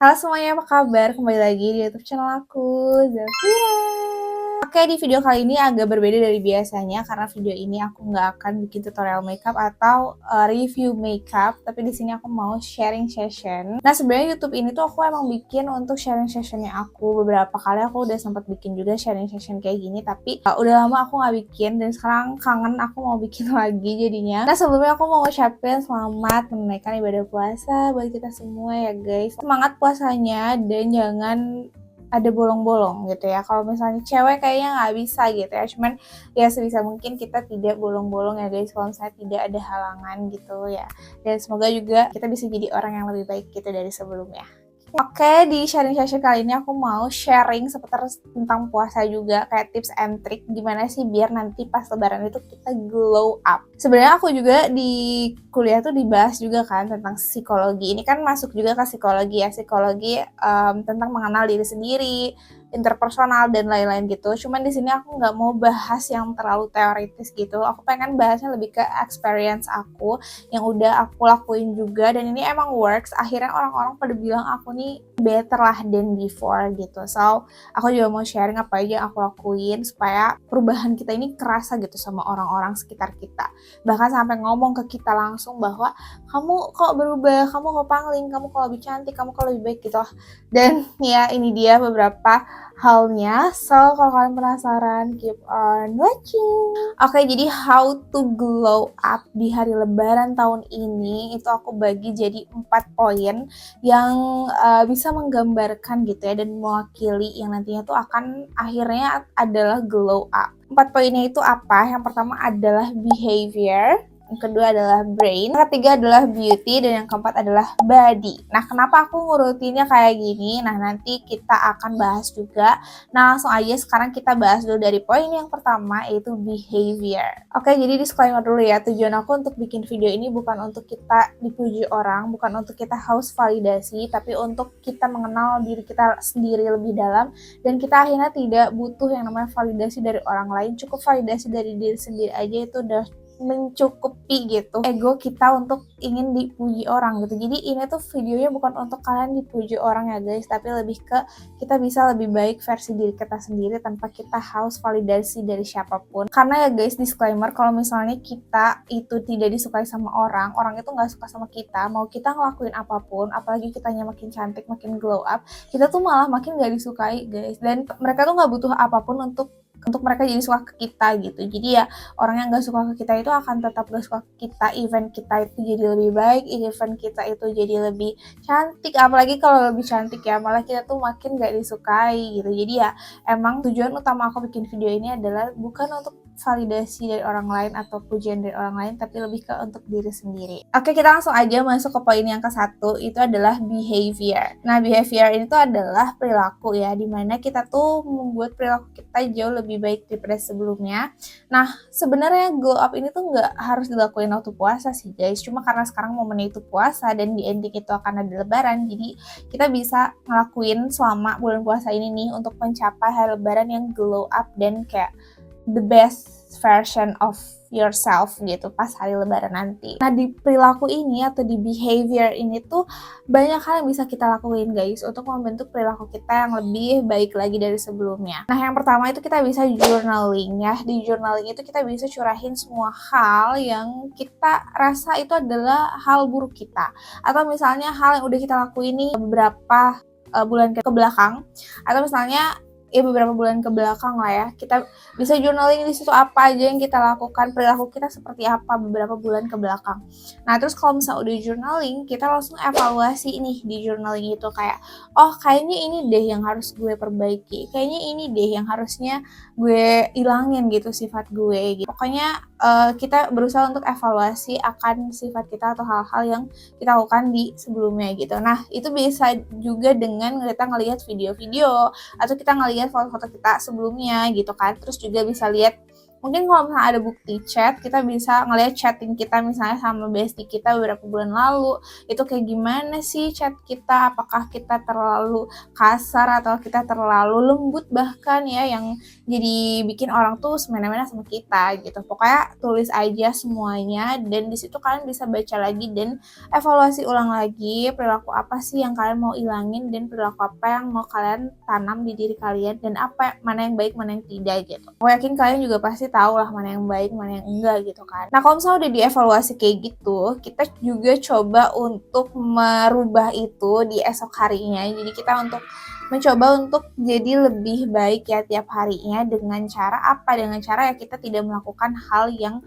Halo semuanya, apa kabar? Kembali lagi di YouTube channel aku, Zafira. Oke, di video kali ini agak berbeda dari biasanya karena video ini aku nggak akan bikin tutorial makeup atau review makeup, tapi di sini aku mau sharing session. Nah, sebenarnya YouTube ini tuh aku emang bikin untuk sharing sessionnya aku. Beberapa kali aku udah sempat bikin juga sharing session kayak gini, tapi udah lama aku nggak bikin dan sekarang kangen aku mau bikin lagi jadinya. Nah, sebelumnya aku mau ngucapin selamat menunaikan ibadah puasa buat kita semua ya guys. Semangat puasanya dan jangan ada bolong-bolong gitu ya. Kalau misalnya cewek kayaknya nggak bisa gitu ya. Cuman ya sebisa mungkin kita tidak bolong-bolong ya guys. Kalau misalnya tidak ada halangan gitu ya. Dan semoga juga kita bisa jadi orang yang lebih baik gitu dari sebelumnya. Oke, di sharing session kali ini aku mau sharing seputar tentang puasa juga, kayak tips and trick gimana sih biar nanti pas lebaran itu kita glow up. Sebenarnya aku juga di kuliah tuh dibahas juga kan tentang psikologi. Ini kan masuk juga ke psikologi ya, psikologi tentang mengenal diri sendiri, interpersonal dan lain-lain gitu. Cuman di sini aku nggak mau bahas yang terlalu teoritis gitu. Aku pengen bahasnya lebih ke experience aku yang udah aku lakuin juga, dan ini emang works. Akhirnya orang-orang pada bilang aku nih better lah than before gitu. So aku juga mau sharing apa aja yang aku lakuin supaya perubahan kita ini kerasa gitu sama orang-orang sekitar kita, bahkan sampai ngomong ke kita langsung bahwa kamu kok berubah, kamu kok pangling, kamu kok lebih cantik, kamu kok lebih baik gitu. Dan ya ini dia beberapa halnya. So kalau kalian penasaran, keep on watching. Oke, jadi how to glow up di hari lebaran tahun ini itu aku bagi jadi 4 poin yang bisa menggambarkan gitu ya dan mewakili yang nantinya tuh akan akhirnya adalah glow up. 4 poinnya itu apa? Yang pertama adalah behavior, yang kedua adalah brain, yang ketiga adalah beauty, dan yang keempat adalah body. Nah, kenapa aku ngurutinnya kayak gini? Nah, nanti kita akan bahas juga. Nah, langsung aja sekarang kita bahas dulu dari poin yang pertama, yaitu behavior. Oke, jadi disclaimer dulu ya, tujuan aku untuk bikin video ini bukan untuk kita dipuji orang, bukan untuk kita haus validasi, tapi untuk kita mengenal diri kita sendiri lebih dalam, dan kita akhirnya tidak butuh yang namanya validasi dari orang lain. Cukup validasi dari diri sendiri aja, itu udah mencukupi gitu ego kita untuk ingin dipuji orang gitu. Jadi ini tuh videonya bukan untuk kalian dipuji orang ya guys, tapi lebih ke kita bisa lebih baik versi diri kita sendiri tanpa kita haus validasi dari siapapun. Karena ya guys, disclaimer, kalau misalnya kita itu tidak disukai sama orang, orang itu nggak suka sama kita, mau kita ngelakuin apapun, apalagi kitanya makin cantik, makin glow up, kita tuh malah makin nggak disukai guys. Dan mereka tuh nggak butuh apapun untuk mereka jadi suka ke kita gitu. Jadi ya orang yang gak suka ke kita itu akan tetap gak suka ke kita, even kita itu jadi lebih baik, even kita itu jadi lebih cantik, apalagi kalau lebih cantik ya, malah kita tuh makin gak disukai gitu. Jadi ya emang tujuan utama aku bikin video ini adalah bukan untuk validasi dari orang lain atau pujian dari orang lain, tapi lebih ke untuk diri sendiri. Oke, kita langsung aja masuk ke poin yang ke-1, itu adalah behavior. Nah, behavior ini tuh adalah perilaku ya, dimana kita tuh membuat perilaku kita jauh lebih baik daripada sebelumnya. Nah, sebenarnya glow up ini tuh nggak harus dilakuin waktu puasa sih guys, cuma karena sekarang momennya itu puasa dan di ending itu akan ada lebaran, jadi kita bisa ngelakuin selama bulan puasa ini nih untuk mencapai hari lebaran yang glow up dan kayak the best version of yourself gitu pas hari lebaran nanti. Nah, di perilaku ini atau di behavior ini tuh banyak hal yang bisa kita lakuin guys untuk membentuk perilaku kita yang lebih baik lagi dari sebelumnya. Nah, yang pertama itu kita bisa journaling ya. Di journaling itu kita bisa curahin semua hal yang kita rasa itu adalah hal buruk kita, atau misalnya hal yang udah kita lakuin nih beberapa bulan ke belakang, atau misalnya ya beberapa bulan ke belakang lah ya. Kita bisa journaling di situ apa aja yang kita lakukan, perilaku kita seperti apa beberapa bulan ke belakang. Nah, terus kalau misalnya udah journaling, kita langsung evaluasi nih di journaling itu kayak, oh kayaknya ini deh yang harus gue perbaiki, kayaknya ini deh yang harusnya gue ilangin gitu sifat gue gitu. Pokoknya kita berusaha untuk evaluasi akan sifat kita atau hal-hal yang kita lakukan di sebelumnya gitu. Nah, itu bisa juga dengan kita ngelihat video-video atau kita ngelihat foto-foto kita sebelumnya gitu kan. Terus juga bisa lihat Mungkin kalau misalnya ada bukti chat, kita bisa ngelihat chatting kita misalnya sama bestie kita beberapa bulan lalu, itu kayak gimana sih chat kita, apakah kita terlalu kasar atau kita terlalu lembut bahkan ya, yang jadi bikin orang tuh semena-mena sama kita gitu. Pokoknya tulis aja semuanya, dan di situ kalian bisa baca lagi dan evaluasi ulang lagi perilaku apa sih yang kalian mau ilangin dan perilaku apa yang mau kalian tanam di diri kalian, dan apa mana yang baik mana yang tidak gitu. Aku yakin kalian juga pasti tahu lah mana yang baik mana yang enggak gitu kan. Nah kalau misalnya udah dievaluasi kayak gitu, kita juga coba untuk merubah itu di esok harinya. Jadi kita mencoba untuk jadi lebih baik ya tiap harinya, dengan cara apa? Dengan cara ya kita tidak melakukan hal yang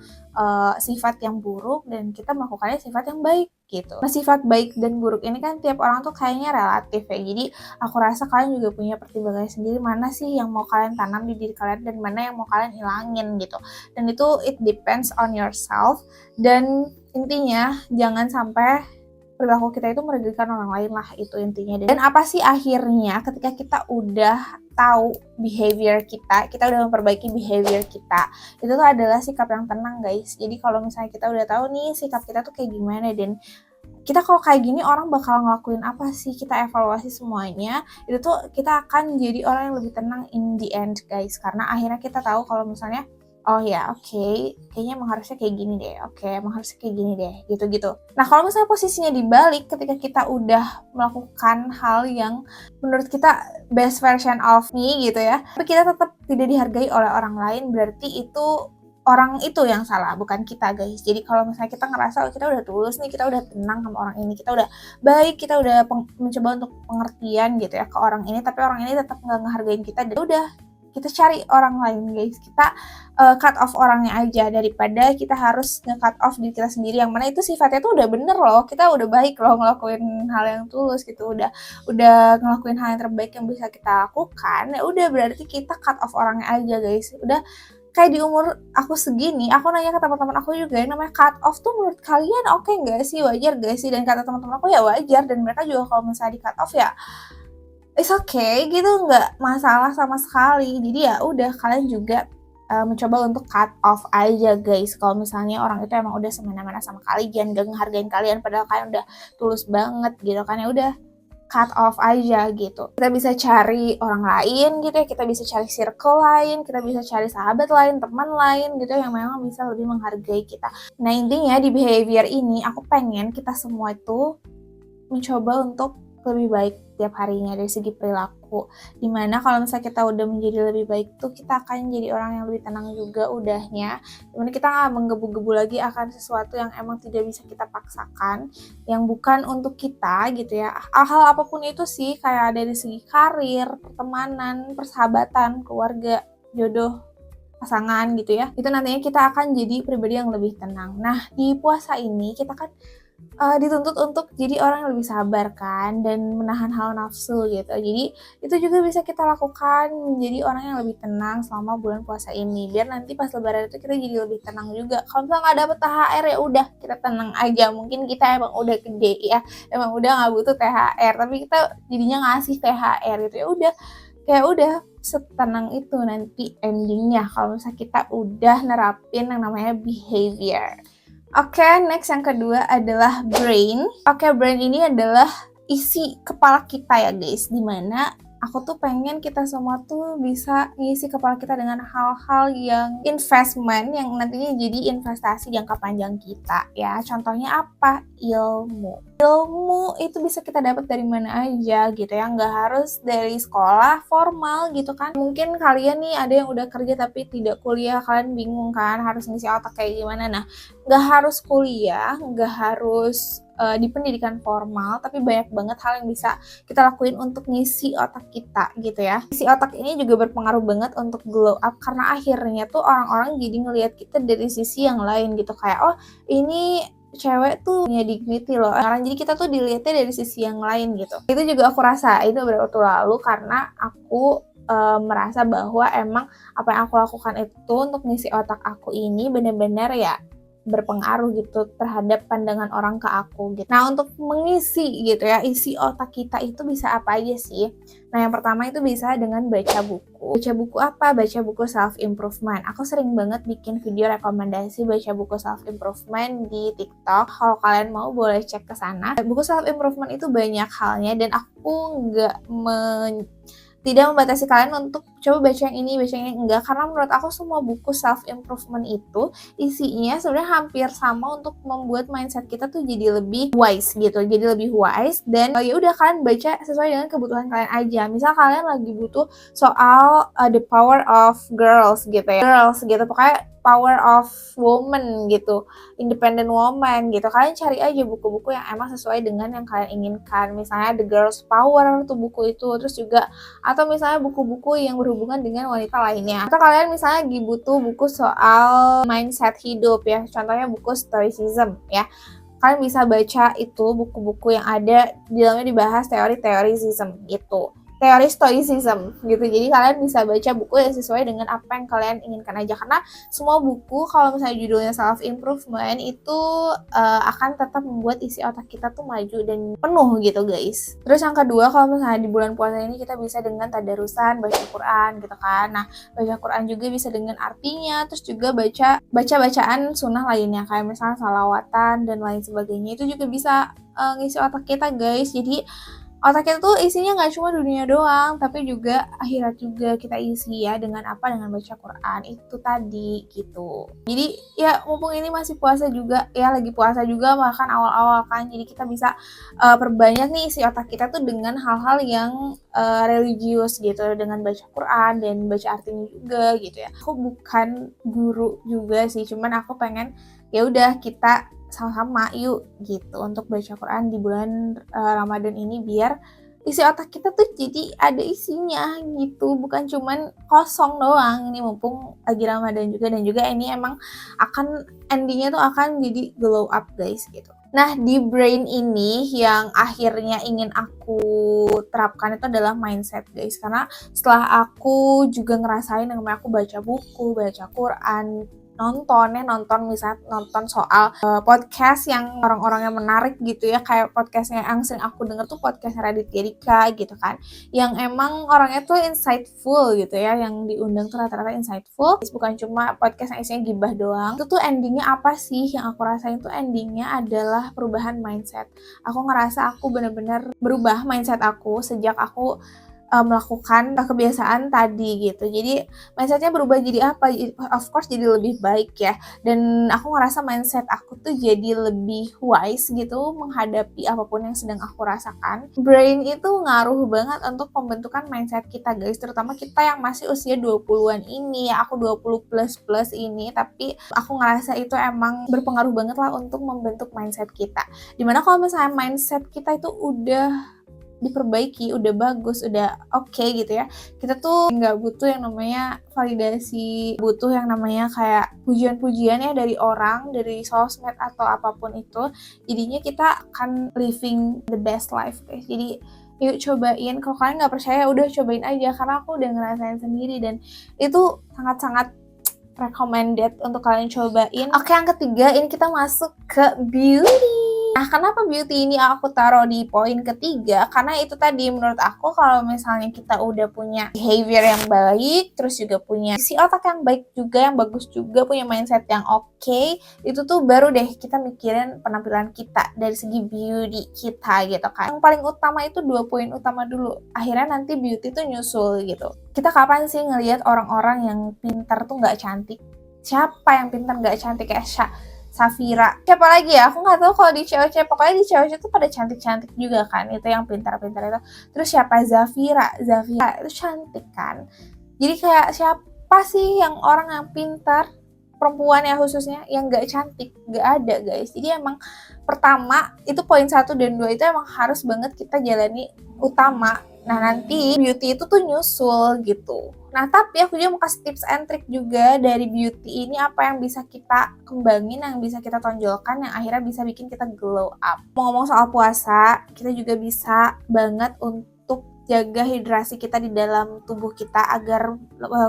sifat yang buruk, dan kita melakukannya sifat yang baik gitu. Nah sifat baik dan buruk ini kan tiap orang tuh kayaknya relatif ya. Jadi aku rasa kalian juga punya pertimbangan sendiri mana sih yang mau kalian tanam di diri kalian dan mana yang mau kalian ilangin gitu. Dan itu it depends on yourself. Dan intinya jangan sampai perilaku kita itu merugikan orang lain lah, itu intinya. Dan apa sih akhirnya ketika kita udah tahu behavior kita udah memperbaiki behavior kita, itu tuh adalah sikap yang tenang guys. Jadi kalau misalnya kita udah tahu nih sikap kita tuh kayak gimana, dan kita kalau kayak gini orang bakal ngelakuin apa sih, kita evaluasi semuanya, itu tuh kita akan jadi orang yang lebih tenang in the end guys. Karena akhirnya kita tahu kalau misalnya oh ya oke, kayaknya emang harusnya kayak gini deh, oke emang harusnya kayak gini deh, gitu-gitu. Nah kalau misalnya posisinya dibalik, ketika kita udah melakukan hal yang menurut kita best version of me gitu ya, tapi kita tetap tidak dihargai oleh orang lain, berarti itu orang itu yang salah, bukan kita guys. Jadi kalau misalnya kita ngerasa oh, kita udah tulus nih, kita udah tenang sama orang ini, kita udah baik, kita udah mencoba untuk pengertian gitu ya ke orang ini, tapi orang ini tetap nggak ngehargain kita, dan udah kita cari orang lain guys. Kita cut off orangnya aja, daripada kita harus nge-cut off diri kita sendiri, yang mana itu sifatnya tuh udah bener loh, kita udah baik loh ngelakuin hal yang tulus gitu, udah ngelakuin hal yang terbaik yang bisa kita lakukan, ya udah berarti kita cut off orangnya aja guys. Udah kayak di umur aku segini, aku nanya ke teman-teman aku juga, yang namanya cut off tuh menurut kalian oke nggak sih, wajar gak sih? Dan kata teman-teman aku ya wajar, dan mereka juga kalau misalnya di cut off ya it's okay gitu, nggak masalah sama sekali. Jadi ya udah kalian juga mencoba untuk cut off aja guys. Kalau misalnya orang itu emang udah semena-mena sama kalian, gak ngehargain kalian padahal kalian udah tulus banget gitu kan, ya udah cut off aja gitu. Kita bisa cari orang lain gitu ya, kita bisa cari circle lain, kita bisa cari sahabat lain, teman lain gitu yang memang bisa lebih menghargai kita. Nah intinya di behavior ini aku pengen kita semua itu mencoba untuk lebih baik tiap harinya dari segi perilaku, dimana kalau misalnya kita udah menjadi lebih baik tuh kita akan jadi orang yang lebih tenang juga udahnya, dimana kita nggak menggebu-gebu lagi akan sesuatu yang emang tidak bisa kita paksakan, yang bukan untuk kita gitu ya. Hal apapun itu sih, kayak dari segi karir, pertemanan, persahabatan, keluarga, jodoh, pasangan gitu ya, itu nantinya kita akan jadi pribadi yang lebih tenang. Nah di puasa ini kita kan dituntut untuk jadi orang yang lebih sabar kan, dan menahan hawa nafsu gitu. Jadi itu juga bisa kita lakukan, menjadi orang yang lebih tenang selama bulan puasa ini, biar nanti pas lebaran itu kita jadi lebih tenang juga. Kalau misalnya nggak dapet THR ya udah kita tenang aja, mungkin kita emang udah gede ya, emang udah nggak butuh THR, tapi kita jadinya ngasih THR gitu, ya udah kayak udah setenang itu nanti endingnya kalau misalnya kita udah nerapin yang namanya behavior. Oke, next yang kedua adalah brain. Oke, brain ini adalah isi kepala kita ya guys, dimana aku tuh pengen kita semua tuh bisa ngisi kepala kita dengan hal-hal yang investment, yang nantinya jadi investasi jangka panjang kita ya. Contohnya apa? Ilmu itu bisa kita dapat dari mana aja gitu ya, nggak harus dari sekolah formal gitu kan. Mungkin kalian nih ada yang udah kerja tapi tidak kuliah, kalian bingung kan harus ngisi otak kayak gimana. Nah nggak harus kuliah, nggak harus di pendidikan formal, tapi banyak banget hal yang bisa kita lakuin untuk ngisi otak kita gitu ya. Ngisi otak ini juga berpengaruh banget untuk glow up, karena akhirnya tuh orang-orang jadi ngelihat kita dari sisi yang lain gitu, kayak oh ini cewek tuh punya dignity loh sekarang, jadi kita tuh dilihatnya dari sisi yang lain gitu. Itu juga aku rasain beberapa waktu lalu, karena aku merasa bahwa emang apa yang aku lakukan itu untuk ngisi otak aku ini benar-benar ya berpengaruh gitu terhadap pandangan orang ke aku gitu. Nah, untuk mengisi gitu ya, isi otak kita itu bisa apa aja sih? Nah, yang pertama itu bisa dengan baca buku. Baca buku apa? Baca buku self improvement. Aku sering banget bikin video rekomendasi baca buku self improvement di TikTok. Kalau kalian mau boleh cek ke sana. Buku self improvement itu banyak halnya dan aku tidak membatasi kalian untuk coba baca yang ini, baca yang ini, enggak, karena menurut aku semua buku self improvement itu isinya sebenarnya hampir sama untuk membuat mindset kita tuh jadi lebih wise gitu, jadi lebih wise. Dan ya udah, kalian baca sesuai dengan kebutuhan kalian aja. Misal kalian lagi butuh soal the power of girls gitu ya, girls gitu, pokoknya power of woman gitu, independent woman gitu, kalian cari aja buku-buku yang emang sesuai dengan yang kalian inginkan. Misalnya The Girls Power tuh buku itu, terus juga atau misalnya buku-buku yang berhubungan dengan wanita lainnya. Atau kalian misalnya lagi butuh buku soal mindset hidup ya, contohnya buku Stoicism ya. Kalian bisa baca itu buku-buku yang ada di dalamnya dibahas teori-teori gitu. Teori Stoicism gitu. Jadi kalian bisa baca buku yang sesuai dengan apa yang kalian inginkan aja, karena semua buku kalau misalnya judulnya self improvement itu akan tetap membuat isi otak kita tuh maju dan penuh gitu guys. Terus yang kedua, kalau misalnya di bulan puasa ini kita bisa dengan tadarusan, baca Quran gitu kan. Nah, baca Quran juga bisa dengan artinya, terus juga bacaan sunnah lainnya kayak misalnya salawatan dan lain sebagainya, itu juga bisa ngisi otak kita guys. Jadi otak kita tuh isinya nggak cuma dunia doang, tapi juga akhirat juga kita isi ya, dengan apa? Dengan baca Quran itu tadi gitu. Jadi ya mumpung ini masih puasa juga ya, lagi puasa juga bahkan awal-awal kan, jadi kita bisa perbanyak nih isi otak kita tuh dengan hal-hal yang religius gitu, dengan baca Quran dan baca artinya juga gitu ya. Aku bukan guru juga sih, cuman aku pengen ya udah kita sama-sama yuk gitu untuk baca Quran di bulan Ramadan ini, biar isi otak kita tuh jadi ada isinya gitu, bukan cuman kosong doang. Ini mumpung lagi Ramadan juga, dan juga ini emang akan endingnya tuh akan jadi glow up guys gitu. Nah, di brain ini yang akhirnya ingin aku terapkan itu adalah mindset guys, karena setelah aku juga ngerasain namanya aku baca buku, baca Quran, nonton misalnya nonton soal podcast yang orang-orangnya menarik gitu ya, kayak podcastnya yang sering aku denger tuh podcast Raditya Dika gitu kan, yang emang orangnya tuh insightful gitu ya, yang diundang tuh rata-rata insightful, bukan cuma podcast yang isinya gibah doang. Itu tuh endingnya apa sih? Yang aku rasain tuh endingnya adalah perubahan mindset. Aku ngerasa aku benar-benar berubah mindset aku sejak aku melakukan kebiasaan tadi gitu. Jadi mindsetnya berubah jadi apa? Of course jadi lebih baik ya. Dan aku ngerasa mindset aku tuh jadi lebih wise gitu menghadapi apapun yang sedang aku rasakan. Brain itu ngaruh banget untuk pembentukan mindset kita guys, terutama kita yang masih usia 20-an ini ya. Aku 20 plus ini, tapi aku ngerasa itu emang berpengaruh banget lah untuk membentuk mindset kita. Dimana kalau misalnya mindset kita itu udah diperbaiki, udah bagus, udah oke gitu ya, kita tuh nggak butuh yang namanya validasi, butuh yang namanya kayak pujian-pujian ya dari orang, dari sosmed atau apapun itu. Jadinya kita akan living the best life guys. Jadi yuk cobain, kalau kalian nggak percaya udah cobain aja, karena aku udah ngerasain sendiri dan itu sangat-sangat recommended untuk kalian cobain. Oke, yang ketiga ini kita masuk ke beauty. Nah, kenapa beauty ini aku taruh di poin ketiga? Karena itu tadi, menurut aku kalau misalnya kita udah punya behavior yang baik, terus juga punya isi otak yang baik juga, yang bagus juga, punya mindset yang oke, itu tuh baru deh kita mikirin penampilan kita dari segi beauty kita gitu kan. Yang paling utama itu 2 poin utama dulu. Akhirnya nanti beauty tuh nyusul gitu. Kita kapan sih ngelihat orang-orang yang pintar tuh nggak cantik? Siapa yang pintar nggak cantik? Kayak Safira, siapa lagi ya? Aku nggak tahu kalau di cewek-cewek. Pokoknya di cewek-cewek tuh pada cantik-cantik juga kan. Itu yang pintar-pintar itu. Terus siapa? Zafira itu cantik kan. Jadi kayak siapa sih yang orang yang pintar, perempuan ya khususnya, yang nggak cantik? Nggak ada guys. Jadi emang pertama itu poin 1 dan 2 itu emang harus banget kita jalani utama. Nah, nanti beauty itu tuh nyusul gitu. Nah, tapi aku juga mau kasih tips and trick juga dari beauty ini, apa yang bisa kita kembangin, yang bisa kita tonjolkan, yang akhirnya bisa bikin kita glow up. Mau ngomong soal puasa, kita juga bisa banget untuk jaga hidrasi kita di dalam tubuh kita agar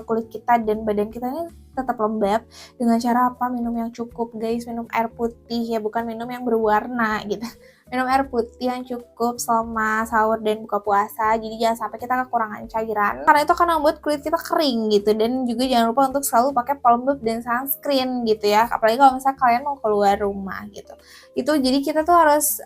kulit kita dan badan kita ini tetap lembab. Dengan cara apa? Minum yang cukup guys, minum air putih ya, bukan minum yang berwarna gitu. Minum air putih yang cukup selama sahur dan buka puasa, jadi jangan sampai kita kekurangan cairan karena itu akan membuat kulit kita kering gitu. Dan juga jangan lupa untuk selalu pakai pelembab dan sunscreen gitu ya, apalagi kalau misalnya kalian mau keluar rumah gitu. Itu jadi kita tuh harus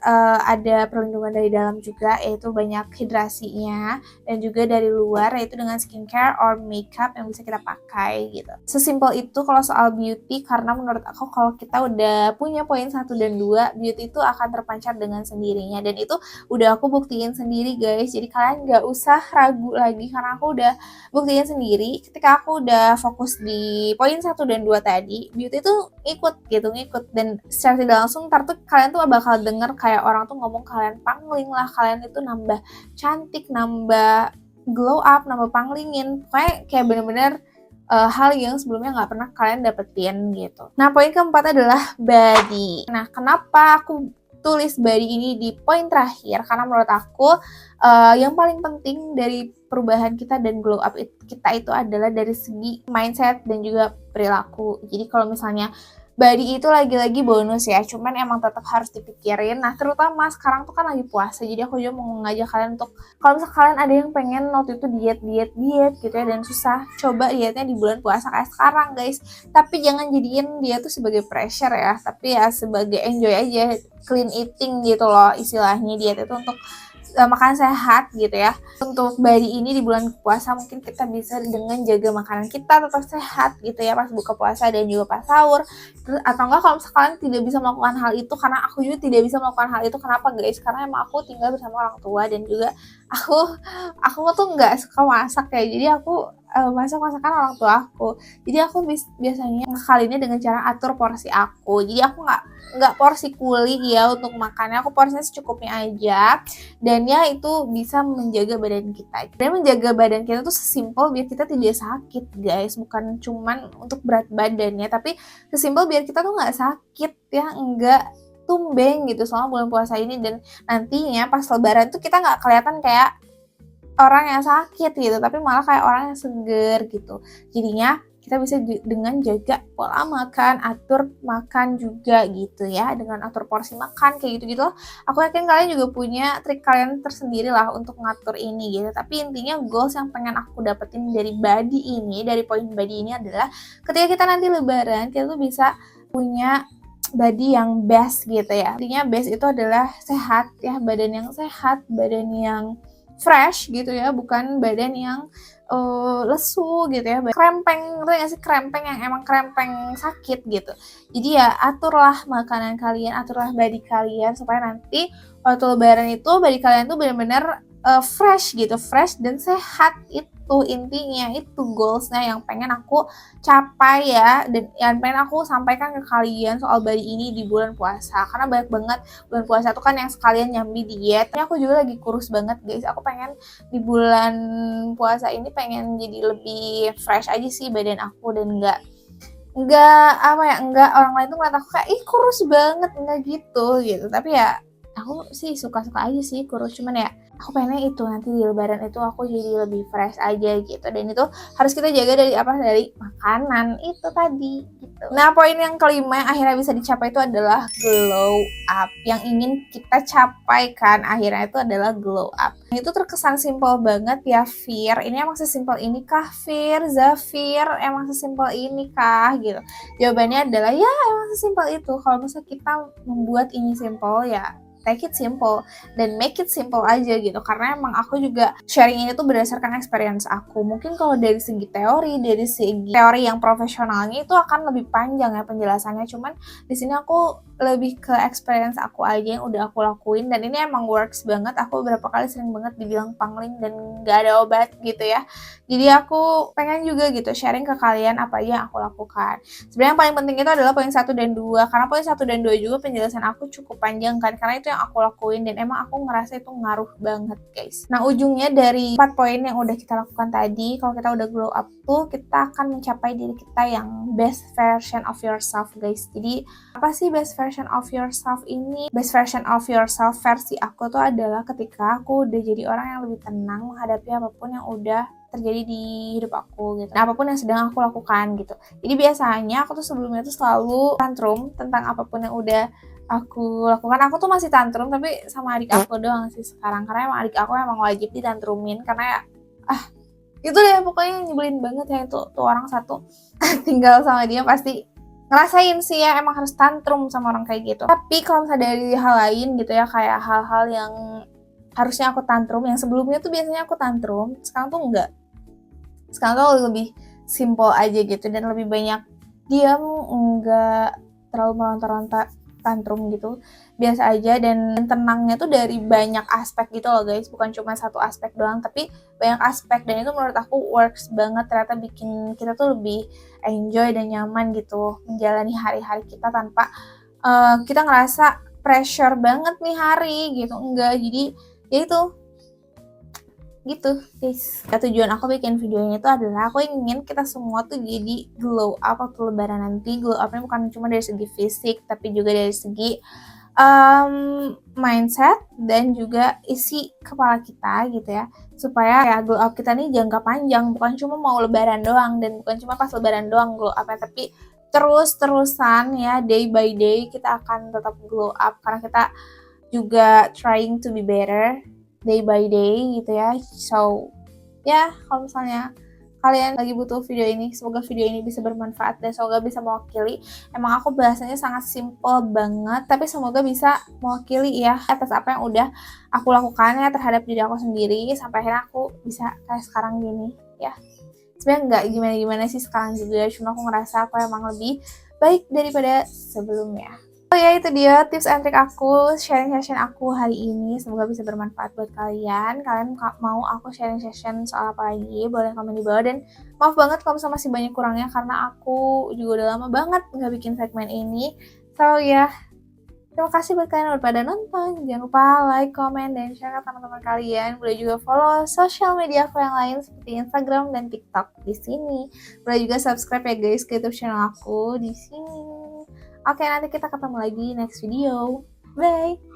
ada perlindungan dari dalam juga, yaitu banyak hidrasinya, dan juga dari luar yaitu dengan skincare or makeup yang bisa kita pakai gitu. Sesimpel itu kalau soal beauty, karena menurut aku kalau kita udah punya poin 1 dan 2, beauty itu akan terpancar dengan sendirinya, dan itu udah aku buktiin sendiri guys. Jadi kalian gak usah ragu lagi karena aku udah buktiin sendiri. Ketika aku udah fokus di poin 1 dan 2 tadi, beauty itu ngikut, dan secara tidak langsung ntar tuh kalian tuh bakal denger kayak orang tuh ngomong kalian pangling lah, kalian itu nambah cantik, nambah glow up, nambah panglingin, kayak bener-bener hal yang sebelumnya nggak pernah kalian dapetin gitu. Nah, poin keempat adalah body. Nah, kenapa aku tulis body ini di poin terakhir? Karena menurut aku yang paling penting dari perubahan kita dan glow up kita itu adalah dari segi mindset dan juga perilaku. Jadi kalau misalnya body itu lagi-lagi bonus ya, cuman emang tetap harus dipikirin. Nah, terutama sekarang tuh kan lagi puasa, jadi aku juga mau ngajak kalian untuk, kalau misalnya kalian ada yang pengen waktu itu diet gitu ya dan susah, coba dietnya di bulan puasa kayak sekarang guys. Tapi jangan jadiin dia tuh sebagai pressure ya, tapi ya sebagai enjoy aja, clean eating gitu loh istilahnya. Diet itu untuk makan sehat gitu ya. Untuk body ini di bulan puasa mungkin kita bisa dengan jaga makanan kita tetap sehat gitu ya pas buka puasa dan juga pas sahur. Terus atau enggak kalau misalkan tidak bisa melakukan hal itu, karena aku juga tidak bisa melakukan hal itu. Kenapa guys? Karena emang aku tinggal bersama orang tua, dan juga aku tuh nggak suka masak ya. Jadi aku masakan orang tua aku. Jadi aku biasanya ngakalinnya dengan cara atur porsi aku. Jadi aku nggak porsi kuli ya untuk makannya, aku porsinya secukupnya aja. Dan ya itu bisa menjaga badan kita. Dan menjaga badan kita tuh sesimpel biar kita tidak sakit guys, bukan cuman untuk berat badannya, tapi sesimpel biar kita tuh nggak sakit ya, nggak tumbeng gitu selama bulan puasa ini. Dan nantinya pas lebaran tuh kita nggak kelihatan kayak orang yang sakit gitu, tapi malah kayak orang yang seger gitu. Jadinya kita bisa dengan jaga pola makan, atur makan juga gitu ya, dengan atur porsi makan kayak gitu-gitu. Aku yakin kalian juga punya trik kalian tersendiri lah untuk ngatur ini gitu. Tapi intinya goals yang pengen aku dapetin dari body ini, dari poin body ini adalah ketika kita nanti lebaran, kita tuh bisa punya body yang best gitu ya. Artinya best itu adalah sehat ya, badan yang sehat, badan yang fresh gitu ya, bukan badan yang lesu gitu ya, krempeng, ngerti gak sih? Krempeng yang emang krempeng sakit gitu. Jadi ya aturlah makanan kalian, aturlah body kalian supaya nanti waktu lebaran itu body kalian tuh benar-benar fresh gitu, fresh dan sehat. Itu intinya, itu goalsnya yang pengen aku capai ya, dan yang pengen aku sampaikan ke kalian soal body ini di bulan puasa. Karena banyak banget bulan puasa tuh kan yang sekalian nyambi diet. Aku juga lagi kurus banget guys, aku pengen di bulan puasa ini pengen jadi lebih fresh aja sih badan aku, dan enggak orang lain tuh ngeliat aku kayak ih kurus banget, enggak gitu. Tapi ya aku sih suka-suka aja sih kurus, cuman ya aku pengennya itu nanti di lebaran itu aku jadi lebih fresh aja gitu. Dan itu harus kita jaga dari makanan itu tadi gitu. Nah, poin yang kelima yang akhirnya bisa dicapai itu adalah glow up. Yang ingin kita capai kan akhirnya itu adalah glow up. Itu terkesan simpel banget ya, Fir. Ini emang sesimpel ini kah, Fir? Zafir, emang sesimpel ini kah gitu. Jawabannya adalah ya emang sesimpel itu. Kalau misalnya kita membuat ini simpel ya take it simple dan make it simple aja gitu. Karena emang aku juga sharing ini tuh berdasarkan experience aku. Mungkin kalau dari segi teori yang profesionalnya itu akan lebih panjang ya penjelasannya. Cuman di sini aku lebih ke experience aku aja yang udah aku lakuin, dan ini emang works banget. Aku beberapa kali sering banget dibilang pangling dan gak ada obat gitu ya. Jadi aku pengen juga gitu sharing ke kalian apa aja yang aku lakukan. Sebenarnya yang paling penting itu adalah poin 1 dan 2, karena poin 1 dan 2 juga penjelasan aku cukup panjang kan, karena itu yang aku lakuin dan emang aku ngerasa itu ngaruh banget guys. Nah, ujungnya dari 4 poin yang udah kita lakukan tadi, kalau kita udah glow up tuh kita akan mencapai diri kita yang best version of yourself guys. Jadi apa sih best version version of yourself ini, best version of yourself versi aku tuh adalah ketika aku udah jadi orang yang lebih tenang menghadapi apapun yang udah terjadi di hidup aku gitu. Nah, apapun yang sedang aku lakukan gitu. Jadi biasanya aku tuh sebelumnya tuh selalu tantrum tentang apapun yang udah aku lakukan. Aku tuh masih tantrum tapi sama adik aku doang sih sekarang, karena emang adik aku emang wajib ditantrumin karena ya itu deh pokoknya nyebelin banget ya tuh orang satu. Tinggal sama dia pasti ngerasain sih ya emang harus tantrum sama orang kayak gitu. Tapi kalau misalnya dari hal lain gitu ya, kayak hal-hal yang harusnya aku tantrum, yang sebelumnya tuh biasanya aku tantrum, sekarang tuh enggak. Sekarang tuh lebih simple aja gitu dan lebih banyak diam, enggak terlalu meronta-ronta tantrum gitu, biasa aja. Dan tenangnya tuh dari banyak aspek gitu loh guys, bukan cuma satu aspek doang tapi banyak aspek, dan itu menurut aku works banget, ternyata bikin kita tuh lebih enjoy dan nyaman gitu menjalani hari-hari kita tanpa kita ngerasa pressure banget nih hari gitu, enggak. Jadi ya itu gitu guys. Tujuan aku bikin video ini tuh adalah aku ingin kita semua tuh jadi glow up waktu lebaran nanti. Glow upnya bukan cuma dari segi fisik tapi juga dari segi mindset dan juga isi kepala kita gitu ya, supaya ya glow up kita nih jangka panjang, bukan cuma mau lebaran doang dan bukan cuma pas lebaran doang glow upnya, tapi terus-terusan ya, day by day kita akan tetap glow up karena kita juga trying to be better day by day gitu ya. So ya, kalau misalnya kalian lagi butuh video ini, semoga video ini bisa bermanfaat dan semoga bisa mewakili. Emang aku bahasanya sangat simple banget, tapi semoga bisa mewakili ya atas apa yang udah aku lakukan ya terhadap diri aku sendiri sampai akhirnya aku bisa kayak sekarang gini ya. Sebenarnya nggak gimana-gimana sih sekarang juga, cuma aku ngerasa aku emang lebih baik daripada sebelumnya. Oh ya, itu dia tips and trick aku, sharing session aku hari ini. Semoga bisa bermanfaat buat kalian. Kalian mau aku sharing session soal apa lagi, boleh komen di bawah. Dan maaf banget kalau misalnya masih banyak kurangnya karena aku juga udah lama banget nggak bikin segmen ini. So ya, terima kasih buat kalian yang udah pada nonton. Jangan lupa like, comment, dan share ke teman-teman kalian. Boleh juga follow sosial media aku yang lain seperti Instagram dan TikTok di sini. Boleh juga subscribe ya guys ke YouTube channel aku di sini. Oke, nanti kita ketemu lagi next video. Bye!